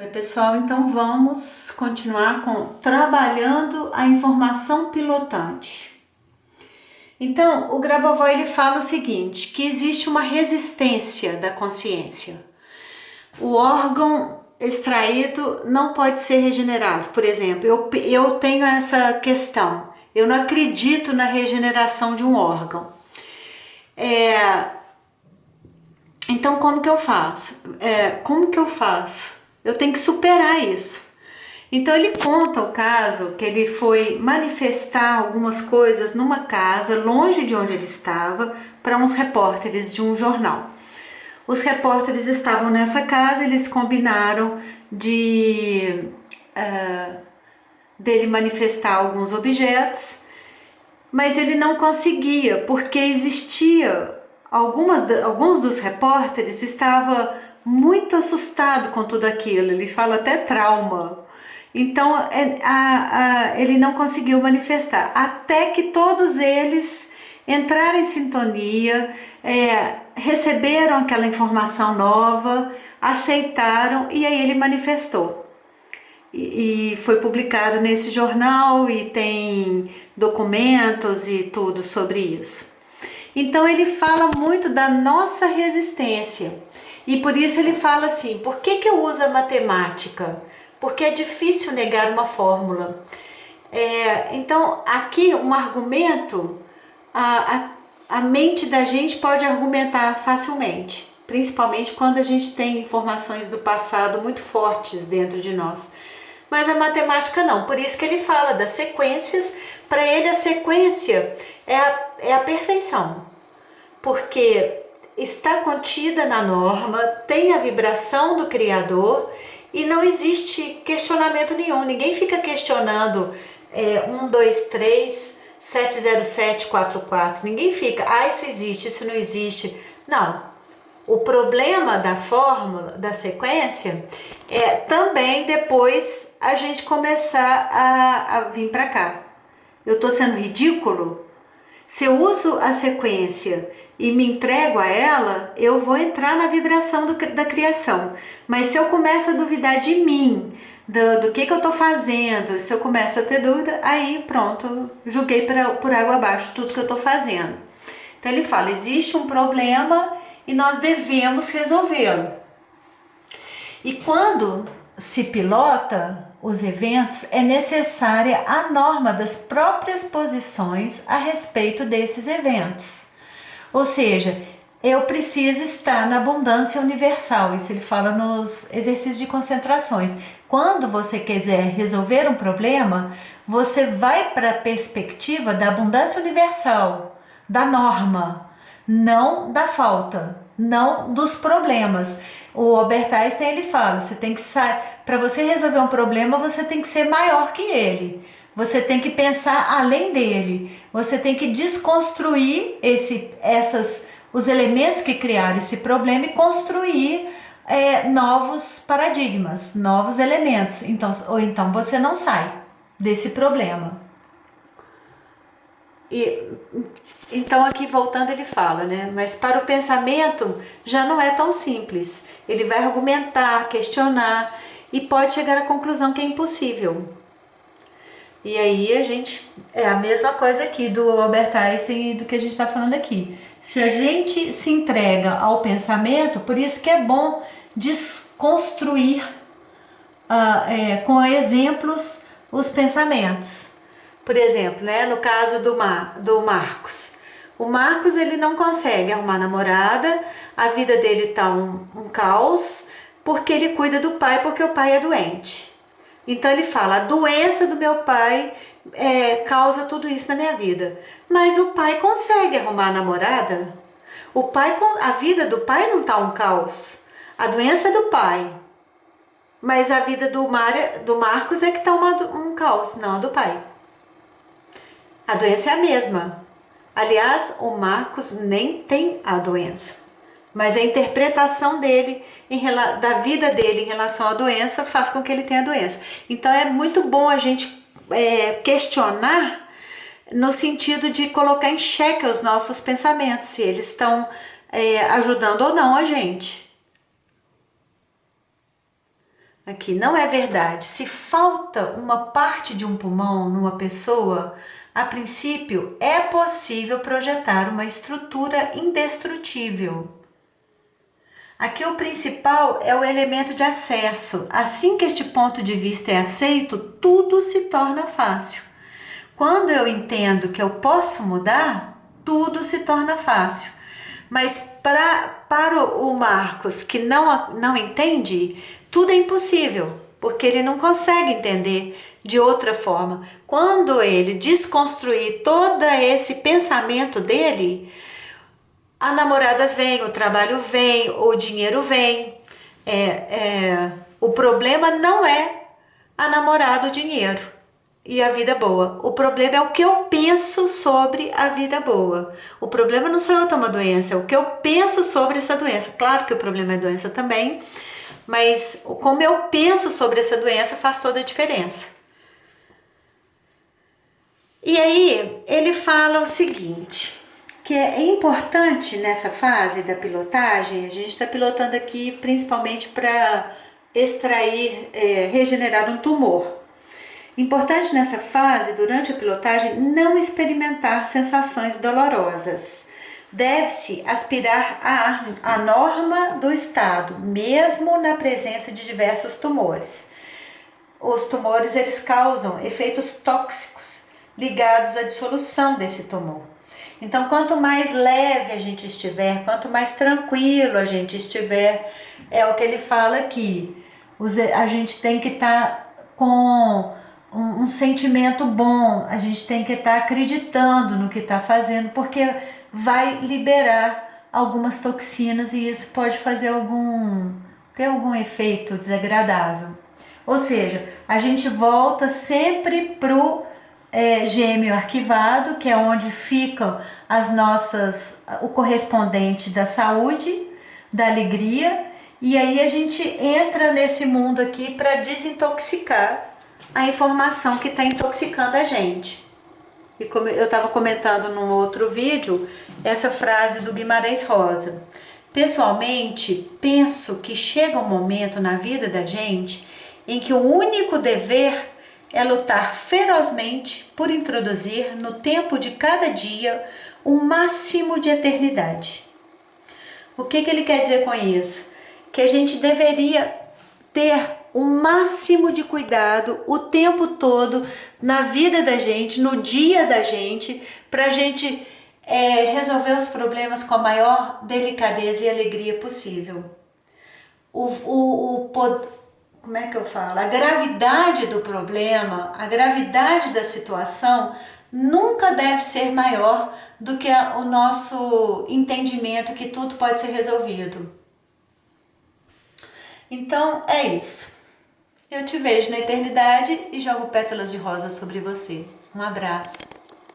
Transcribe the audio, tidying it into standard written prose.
Oi, pessoal, então vamos continuar com trabalhando a informação pilotante. Então, o Grabovoi ele fala o seguinte, que existe uma resistência da consciência. O órgão extraído não pode ser regenerado. Por exemplo, eu tenho essa questão, eu não acredito na regeneração de um órgão. Então, como que eu faço? Eu tenho que superar isso. Então ele conta o caso que ele foi manifestar algumas coisas numa casa longe de onde ele estava para uns repórteres de um jornal. Os repórteres estavam nessa casa, eles combinaram dele manifestar alguns objetos, mas ele não conseguia porque existia alguns dos repórteres estavam muito assustados com tudo aquilo. Ele fala até trauma. Então ele não conseguiu manifestar, até que todos eles entraram em sintonia, receberam aquela informação nova, aceitaram e aí ele manifestou. E foi publicado nesse jornal e tem documentos e tudo sobre isso. Então ele fala muito da nossa resistência e por isso ele fala assim, por que eu uso a matemática? Porque é difícil negar uma fórmula. Então, aqui um argumento, a mente da gente pode argumentar facilmente, principalmente quando a gente tem informações do passado muito fortes dentro de nós. Mas a matemática não, por isso que ele fala das sequências. Para ele a sequência é a perfeição, porque está contida na norma, tem a vibração do Criador, e não existe questionamento nenhum, ninguém fica questionando 1, 2, 3, 707, 44, ninguém fica, isso existe, isso não existe, não. O problema da fórmula, da sequência, é também depois a gente começar a vir para cá. Eu estou sendo ridículo? Se eu uso a sequência e me entrego a ela, eu vou entrar na vibração da criação. Mas se eu começo a duvidar de mim, do que eu estou fazendo, se eu começo a ter dúvida, aí pronto, joguei por água abaixo tudo que eu estou fazendo. Então ele fala, existe um problema e nós devemos resolvê-lo. E quando se pilota os eventos, é necessária a norma das próprias posições a respeito desses eventos. Ou seja, eu preciso estar na abundância universal. Isso ele fala nos exercícios de concentrações. Quando você quiser resolver um problema, você vai para a perspectiva da abundância universal, da norma, não da falta, não dos problemas. O Albert Einstein ele fala, você tem que para você resolver um problema, você tem que ser maior que ele. Você tem que pensar além dele. Você tem que desconstruir os elementos que criaram esse problema e construir novos paradigmas, novos elementos. Então você não sai desse problema. Então aqui voltando ele fala, né? Mas para o pensamento já não é tão simples. Ele vai argumentar, questionar e pode chegar à conclusão que é impossível. E aí é a mesma coisa aqui do Albert Einstein e do que a gente está falando aqui. Se a gente se entrega ao pensamento, por isso que é bom desconstruir com exemplos os pensamentos. Por exemplo, né, no caso do Marcos. O Marcos ele não consegue arrumar namorada, a vida dele está um caos, porque ele cuida do pai, porque o pai é doente. Então ele fala, a doença do meu pai causa tudo isso na minha vida. Mas o pai consegue arrumar a namorada? A vida do pai não está um caos. A doença é do pai. Mas a vida do Marcos é que está um caos, não a do pai. A doença é a mesma. Aliás, o Marcos nem tem a doença. Mas a interpretação dele, da vida dele em relação à doença, faz com que ele tenha a doença. Então é muito bom a gente questionar no sentido de colocar em xeque os nossos pensamentos, se eles estão ajudando ou não a gente. Aqui, não é verdade. Se falta uma parte de um pulmão numa pessoa, a princípio é possível projetar uma estrutura indestrutível. Aqui o principal é o elemento de acesso. Assim que este ponto de vista é aceito, tudo se torna fácil. Quando eu entendo que eu posso mudar, tudo se torna fácil. Mas para o Marcos, que não entende, tudo é impossível, porque ele não consegue entender de outra forma. Quando ele desconstruir todo esse pensamento dele, a namorada vem, o trabalho vem, o dinheiro vem. O problema não é a namorada, o dinheiro e a vida boa. O problema é o que eu penso sobre a vida boa. O problema não sou eu ter uma doença, é o que eu penso sobre essa doença. Claro que o problema é doença também, mas como eu penso sobre essa doença faz toda a diferença. E aí ele fala o seguinte, que é importante nessa fase da pilotagem, a gente está pilotando aqui principalmente para extrair, regenerar um tumor. Importante nessa fase, durante a pilotagem, não experimentar sensações dolorosas. Deve-se aspirar a norma do estado, mesmo na presença de diversos tumores. Os tumores, eles causam efeitos tóxicos ligados à dissolução desse tumor. Então, quanto mais leve a gente estiver, quanto mais tranquilo a gente estiver, é o que ele fala aqui. A gente tem que estar com um sentimento bom, a gente tem que estar acreditando no que está fazendo, porque vai liberar algumas toxinas e isso pode fazer ter algum efeito desagradável. Ou seja, a gente volta sempre pro gêmeo arquivado, que é onde ficam o correspondente da saúde, da alegria, e aí a gente entra nesse mundo aqui para desintoxicar a informação que está intoxicando a gente. E como eu estava comentando num outro vídeo, essa frase do Guimarães Rosa. Pessoalmente, penso que chega um momento na vida da gente em que o único dever é lutar ferozmente por introduzir no tempo de cada dia o máximo de eternidade. O que ele quer dizer com isso? Que a gente deveria ter o máximo de cuidado o tempo todo na vida da gente, no dia da gente, para a gente resolver os problemas com a maior delicadeza e alegria possível. Como é que eu falo? A gravidade do problema, a gravidade da situação nunca deve ser maior do que o nosso entendimento que tudo pode ser resolvido. Então é isso. Eu te vejo na eternidade e jogo pétalas de rosa sobre você. Um abraço.